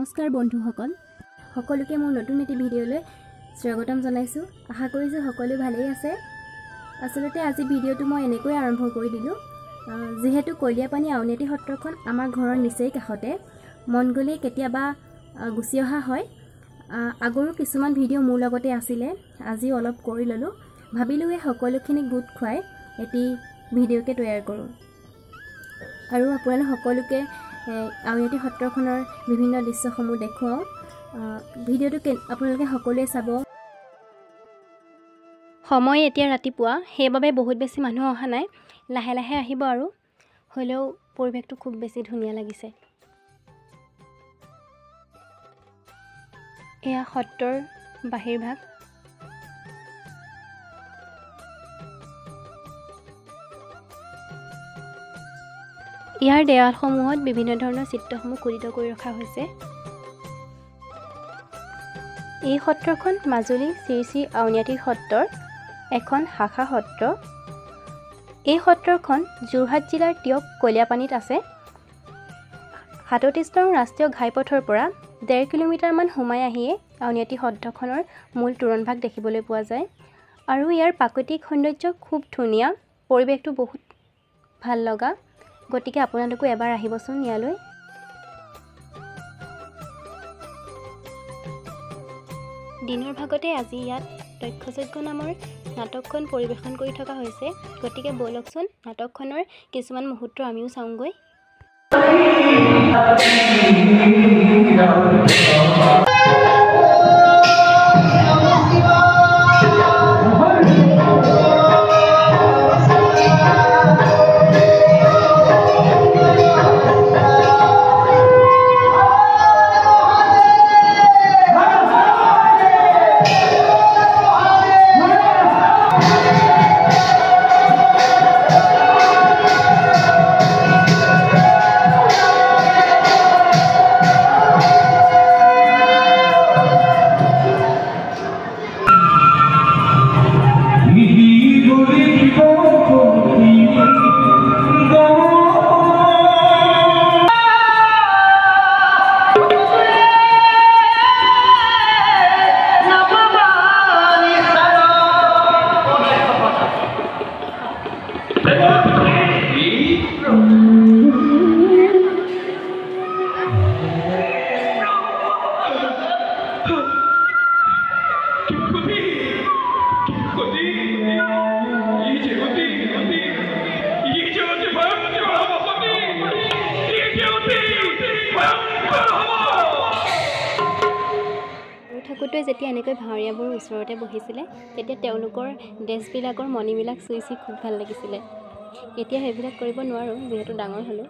নমস্কাৰ বন্ধুসকল সকলোকে মোৰ নতুন এটি ভিডিঅ'লৈ স্বাগতম জনাইছো আশা কৰিছো সকলো ভালেই আছে আসলতে আজি ভিডিঅ'টো মই এনেকৈ আৰম্ভ কৰি দিলো যেহেতু কলিয়াপানী আউনীআটী সত্ৰখন আমাৰ ঘৰৰ নিচেই কাষতে মন গলে কেতিয়াবা গুচি অহা হয় আগৰো কিছুমান ভিডিঅ' মোৰ লগতে আছিল আজি অলপ কৰি ললো ভাবিলো এই সকলোখিনি গোট খুৱাই এটি ভিডিঅ'কে তৈয়াৰ কৰো আৰু আপোনালোক সকলোকে আউনীআটী সত্ৰখনৰ বিভিন্ন দৃশ্যসমূহ দেখুৱাও ভিডিঅ'টো আপোনালোকে সকলোৱে চাব সময় এতিয়া ৰাতিপুৱা সেইবাবে বহুত বেছি মানুহ অহা নাই লাহে লাহে আহিব আৰু হলেও পৰিৱেশটো খুব বেছি ধুনীয়া লাগিছে এয়া সত্ৰৰ বাহিৰভাগ ইয়াৰ দেৱালসমূহত বিভিন্ন ধৰণৰ চিত্ৰসমূহ খোদিত কৰি ৰখা হৈছে এই সত্ৰখন মাজুলী শ্ৰী শ্ৰী আউনীআটী সত্ৰৰ এখন শাখা সত্ৰ এই সত্ৰখন যোৰহাট জিলাৰ টিয়ক কলিয়াপানীত আছে ৩৭ নং ৰাষ্ট্ৰীয় ঘাইপথৰ পৰা ১.৫ কিলোমিটাৰ মান সোমাই আহিয়ে আউনীআটী সত্ৰখনৰ মূল তোৰণভাগ দেখিবলৈ পোৱা যায় আৰু ইয়াৰ প্ৰাকৃতিক সৌন্দৰ্য খুব ধুনীয়া পৰিৱেশটো বহুত ভাল লগা গতিকে আপোনালোকে এবাৰ আহিবচোন ইয়ালৈ দিনৰ ভাগতে আজি ইয়াত তক্ষযজ্ঞ নামৰ নাটকখন পৰিবেশন কৰি থকা হৈছে গতিকে বলকচোন নাটকখনৰ কিছুমান মুহূৰ্ত আমিও চাওঁগৈ ঠাকুৰটোৱে যেতিয়া এনেকৈ ভাৱৰীয়াবোৰ ওচৰতে বহিছিলে তেতিয়া তেওঁলোকৰ ড্ৰেছবিলাকৰ মণিবিলাক চুই চুই খুব ভাল লাগিছিলে এতিয়া সেইবিলাক কৰিব নোৱাৰোঁ যিহেতু ডাঙৰ হ'লোঁ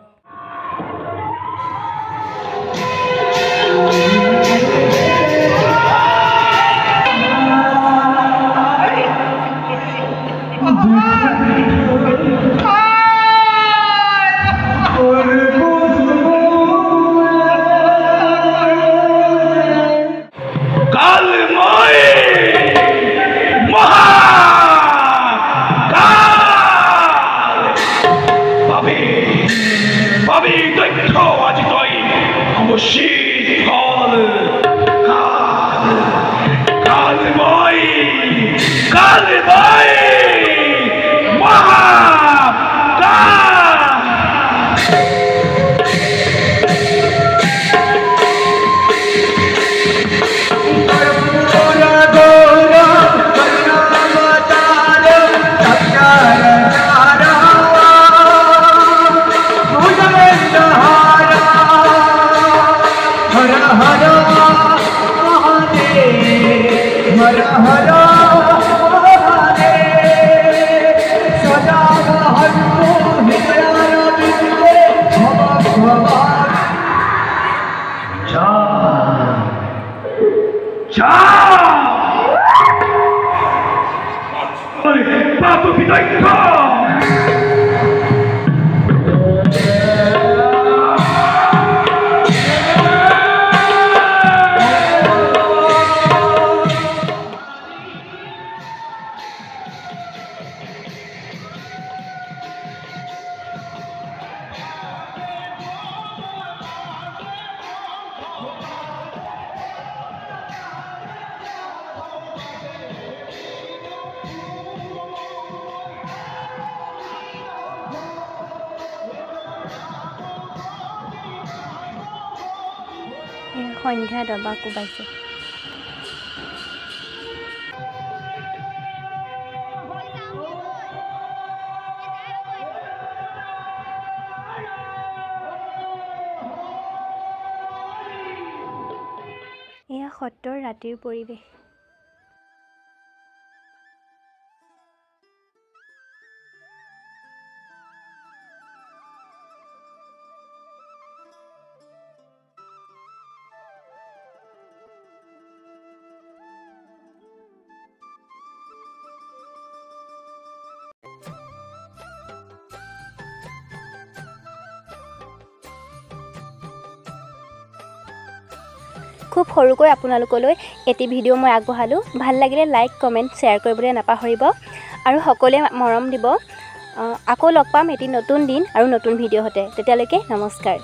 সন্ধ্যা দবা কোবাইছে। এয়া সত্ৰৰ ৰাতিৰ পৰিৱেশ। খুব সৰুকৈ আপোনালোকলৈ এটি ভিডিঅ' মই আগবঢ়ালোঁ। ভাল লাগিলে লাইক কমেণ্ট শ্বেয়াৰ কৰিবলৈ নাপাহৰিব আৰু সকলোৱে মৰম দিব। আকৌ লগ পাম এটি নতুন দিন আৰু নতুন ভিডিঅ' হতে। তেতিয়ালৈকে নমস্কাৰ।